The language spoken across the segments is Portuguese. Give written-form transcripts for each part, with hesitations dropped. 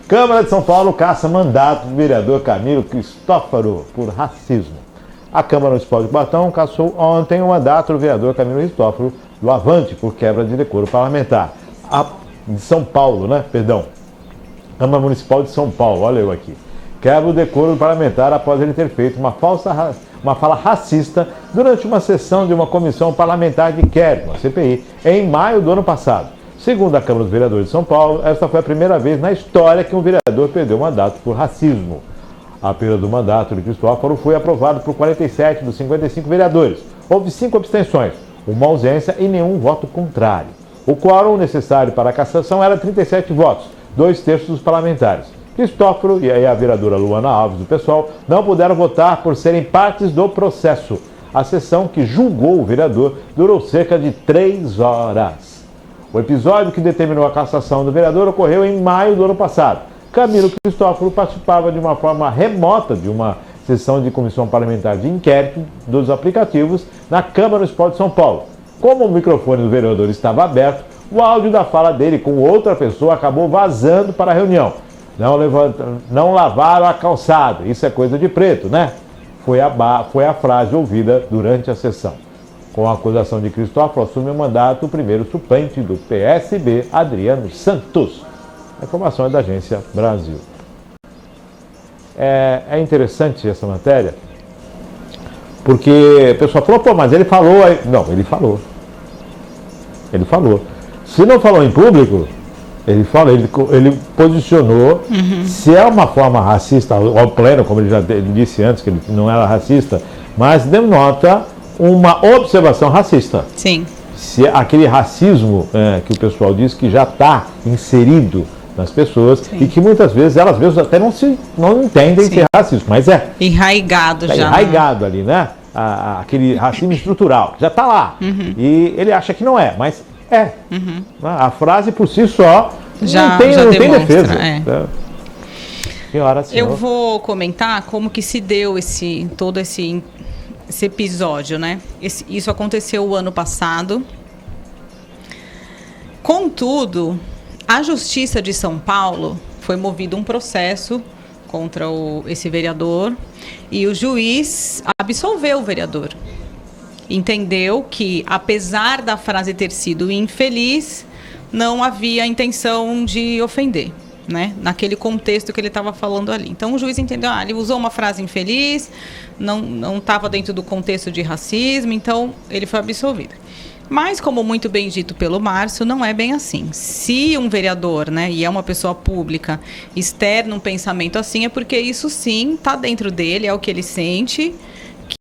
Câmara de São Paulo caça mandato do vereador Camilo Cristófaro por racismo. A Câmara Municipal de Cubatão cassou ontem o mandato do vereador Camilo Cristófaro do Avante por quebra de decoro parlamentar. De São Paulo, né? Perdão. Câmara Municipal de São Paulo, olha eu aqui. Quebra o decoro parlamentar após ele ter feito uma fala racista durante uma sessão de uma comissão parlamentar de inquérito, uma CPI, em maio do ano passado. Segundo a Câmara dos Vereadores de São Paulo, esta foi a primeira vez na história que um vereador perdeu o mandato por racismo. A perda do mandato de Cristófaro foi aprovado por 47 dos 55 vereadores. Houve 5 abstenções, uma ausência e nenhum voto contrário. O quórum necessário para a cassação era 37 votos, 2/3 dos parlamentares. Cristófaro e a vereadora Luana Alves, do PSOL, não puderam votar por serem partes do processo. A sessão que julgou o vereador durou cerca de 3 horas. O episódio que determinou a cassação do vereador ocorreu em maio do ano passado. Camilo Cristófaro participava de uma forma remota de uma sessão de comissão parlamentar de inquérito dos aplicativos na Câmara Municipal de São Paulo. Como o microfone do vereador estava aberto, o áudio da fala dele com outra pessoa acabou vazando para a reunião. Não lavaram a calçada, isso é coisa de preto, né? Foi a frase ouvida durante a sessão. Com a acusação de Cristófaro, assume o mandato o primeiro suplente do PSB, Adriano Santos. A informação é da Agência Brasil. É interessante essa matéria, porque o pessoal falou, pô, mas ele falou... Não, ele falou. Ele falou. Se não falou em público, ele ele posicionou. Se é uma forma racista, ao pleno, como ele disse antes, que ele não era racista, mas denota uma observação racista. Sim. Se aquele racismo que o pessoal diz que já está inserido nas pessoas. Sim. E que muitas vezes elas mesmas até não entendem ser racismo, mas é enraigado já. Enraigado ali, né? Aquele racismo estrutural, que já está lá. E ele acha que não é, mas é. A frase por si só não tem defesa. Senhora. Eu vou comentar como que se deu todo esse episódio, né? Isso aconteceu o ano passado. Contudo, a Justiça de São Paulo foi movido um processo contra esse vereador e o juiz absolveu o vereador. Entendeu que, apesar da frase ter sido infeliz, não havia intenção de ofender, né? Naquele contexto que ele estava falando ali. Então o juiz entendeu, ele usou uma frase infeliz, não estava dentro do contexto de racismo, então ele foi absolvido. Mas, como muito bem dito pelo Márcio, não é bem assim. Se um vereador, né, e é uma pessoa pública, externa um pensamento assim, é porque isso sim está dentro dele, é o que ele sente,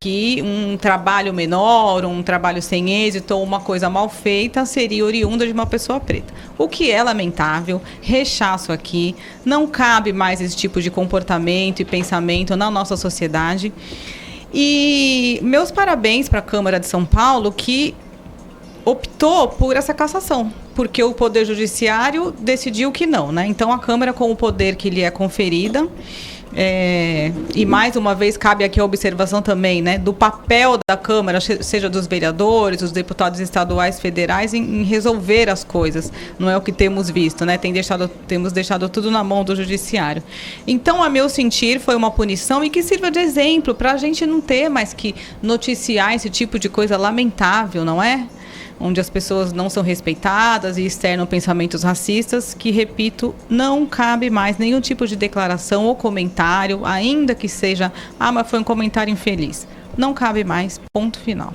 que um trabalho menor, um trabalho sem êxito ou uma coisa mal feita seria oriunda de uma pessoa preta. O que é lamentável, rechaço aqui, não cabe mais esse tipo de comportamento e pensamento na nossa sociedade. E meus parabéns para a Câmara de São Paulo, que optou por essa cassação, porque o Poder Judiciário decidiu que não, né? Então a Câmara, com o poder que lhe é conferida, e mais uma vez cabe aqui a observação também, né, do papel da Câmara, seja dos vereadores, dos deputados estaduais, federais, em resolver as coisas. Não é o que temos visto, né? Temos deixado tudo na mão do Judiciário. Então, a meu sentir, foi uma punição e que sirva de exemplo para a gente não ter mais que noticiar esse tipo de coisa lamentável, não é? Onde as pessoas não são respeitadas e externam pensamentos racistas, que, repito, não cabe mais nenhum tipo de declaração ou comentário, ainda que seja, mas foi um comentário infeliz. Não cabe mais, ponto final.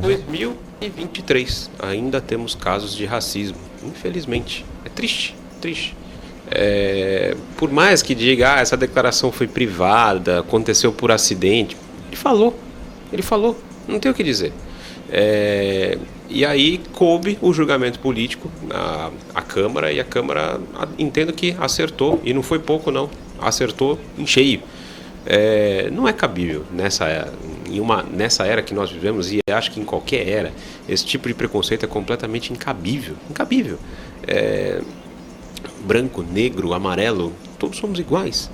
2023, ainda temos casos de racismo, infelizmente. É triste, triste. Por mais que diga, essa declaração foi privada, aconteceu por acidente, ele falou, não tem o que dizer. E aí coube o julgamento político à Câmara, e a Câmara entendo que acertou, e não foi pouco não, acertou em cheio. Não é cabível nessa era que nós vivemos, e acho que em qualquer era, esse tipo de preconceito é completamente incabível. Branco, negro, amarelo, todos somos iguais.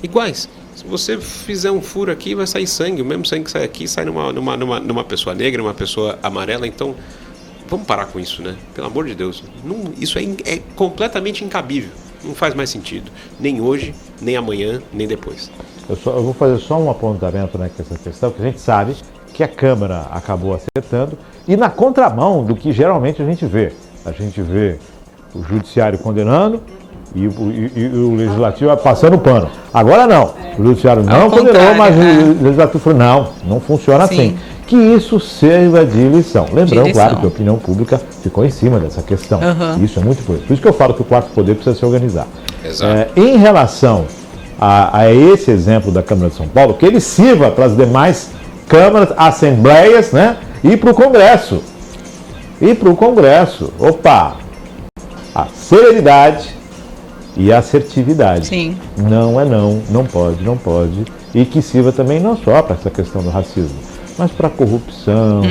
Se você fizer um furo aqui, vai sair sangue. O mesmo sangue que sai aqui sai numa pessoa negra, numa pessoa amarela. Então, vamos parar com isso, né? Pelo amor de Deus. Isso é completamente incabível. Não faz mais sentido. Nem hoje, nem amanhã, nem depois. Eu vou fazer só um apontamento nessa questão, que a gente sabe que a Câmara acabou acertando, e na contramão do que geralmente a gente vê. A gente vê o Judiciário condenando e o Legislativo passando o pano. Agora não. O Judiciário não condenou, mas o Legislativo falou, não funciona assim. Que isso sirva de lição. Lembrando, claro, que a opinião pública ficou em cima dessa questão. Isso é muito importante. Por isso que eu falo que o quarto poder precisa se organizar. Em relação a esse exemplo da Câmara de São Paulo, que ele sirva para as demais câmaras, assembleias, né? E para o Congresso. Opa! A serenidade e a assertividade. Sim. Não é não pode. E que sirva também não só para essa questão do racismo, mas para a corrupção,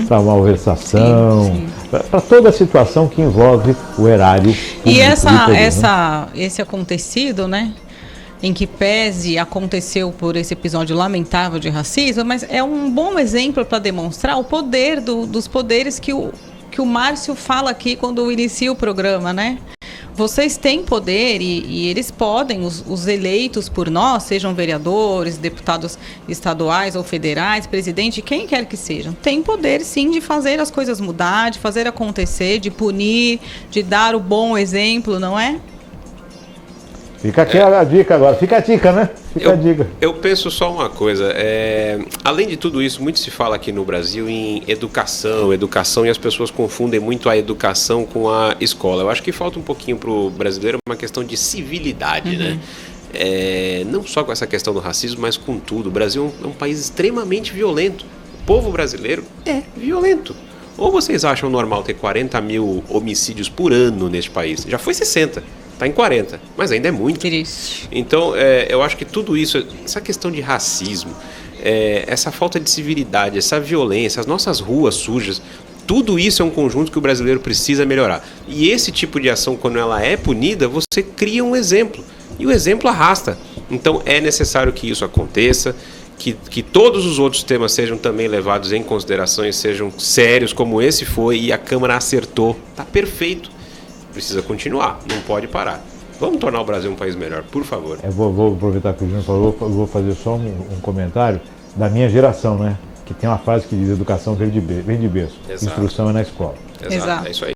para a malversação, para toda a situação que envolve o erário público. E esse acontecido, né? Em que pese aconteceu por esse episódio lamentável de racismo, mas é um bom exemplo para demonstrar o poder dos poderes que o Márcio fala aqui quando inicia o programa, né? Vocês têm poder e eles podem, os eleitos por nós, sejam vereadores, deputados estaduais ou federais, presidente, quem quer que sejam, tem poder sim de fazer as coisas mudar, de fazer acontecer, de punir, de dar o bom exemplo, não é? Fica aqui a dica agora, fica a dica, né? Fica a dica. Eu penso só uma coisa, além de tudo isso, muito se fala aqui no Brasil em educação, e as pessoas confundem muito a educação com a escola. Eu acho que falta um pouquinho para o brasileiro uma questão de civilidade, né? Não só com essa questão do racismo, mas com tudo. O Brasil é um país extremamente violento. O povo brasileiro é violento. Ou vocês acham normal ter 40 mil homicídios por ano neste país? Já foi 60. Está em 40, mas ainda é muito. Triste. Então, eu acho que tudo isso, essa questão de racismo, essa falta de civilidade, essa violência, as nossas ruas sujas, tudo isso é um conjunto que o brasileiro precisa melhorar. E esse tipo de ação, quando ela é punida, você cria um exemplo. E o exemplo arrasta. Então, é necessário que isso aconteça, que todos os outros temas sejam também levados em consideração e sejam sérios, como esse foi, e a Câmara acertou. Está perfeito. Precisa continuar, não pode parar. Vamos tornar o Brasil um país melhor, por favor. Eu vou aproveitar que o Júnior falou, vou fazer só um comentário da minha geração, né? Que tem uma frase que diz: educação vem de berço, instrução é na escola. Exato. É isso aí.